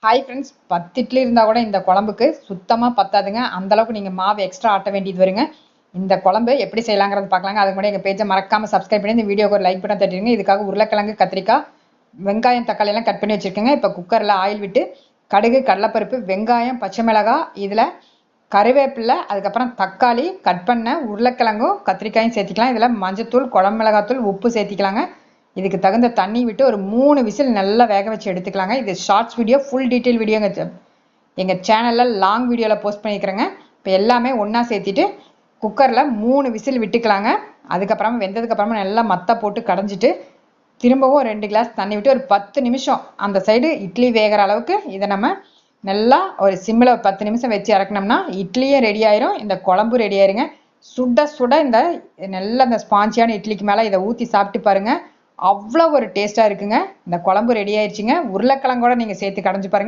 Hi friends, 10 idli இருந்தால் கூட இந்த குழம்புக்கு சுத்தமாக பத்தாதுங்க. அந்தளவுக்கு நீங்கள் மாவு எக்ஸ்ட்ரா ஆட்ட வேண்டியது வருங்க. இந்த குழம்பு எப்படி செய்யலாங்கிறது பார்க்கலாங்க. அதுக்கு முன்னாடி எங்கள் பேஜை மறக்காமல் சப்ஸ்கிரைப் பண்ணி இந்த வீடியோக்கு ஒரு லைக் பட்டன் தட்டிடுங்க. இதுக்காக உருளைக்கிழங்கு, கத்திரிக்காய், வெங்காயம், தக்காளி எல்லாம் கட் பண்ணி வச்சுருக்கேங்க. இப்போ குக்கரில் ஆயில் விட்டு கடுகு, கடலைப்பருப்பு, வெங்காயம், பச்சை மிளகாய், இதில் கருவேப்பிலை, அதுக்கப்புறம் தக்காளி, கட் பண்ண உருளைக்கிழங்கும் கத்திரிக்காயும் சேர்த்திக்கலாம். இதில் மஞ்சத்தூள், குழம்பு மிளகாத்தூள், உப்பு சேர்த்திக்கலாங்க. இதுக்கு தகுந்த தண்ணி விட்டு ஒரு 3 விசில் நல்லா வேக வச்சு எடுத்துக்கலாங்க. இது ஷார்ட்ஸ் வீடியோ, ஃபுல் டீட்டெயில் வீடியோங்க எங்கள் சேனலில் லாங் வீடியோவில் போஸ்ட் பண்ணிக்கிறேங்க. இப்போ எல்லாமே ஒன்றா சேர்த்திட்டு குக்கரில் 3 விசில் விட்டுக்கலாங்க. அதுக்கப்புறமா வெந்ததுக்கப்புறமா நல்லா மத்தை போட்டு கடைஞ்சிட்டு திரும்பவும் 2 கிளாஸ் தண்ணி விட்டு ஒரு 10 நிமிஷம் அந்த சைடு இட்லி வேகிற அளவுக்கு இதை நம்ம நல்லா ஒரு சிம்மில் 10 நிமிஷம் வச்சு இறக்கணும்னா இட்லியும் ரெடி ஆயிரும், இந்த குழம்பும் ரெடி ஆயிருங்க. சுட சுட இந்த நல்ல இந்த ஸ்பாஞ்சியான இட்லிக்கு மேலே இதை ஊற்றி சாப்பிட்டு பாருங்கள். அவ்வளோ ஒரு டேஸ்ட்டாக இருக்குங்க. இந்த குழம்பு ரெடி ஆயிடுச்சுங்க. உருளைக்கிழங்கோட நீங்கள் சேர்த்து கடைஞ்சி பாருங்கள்.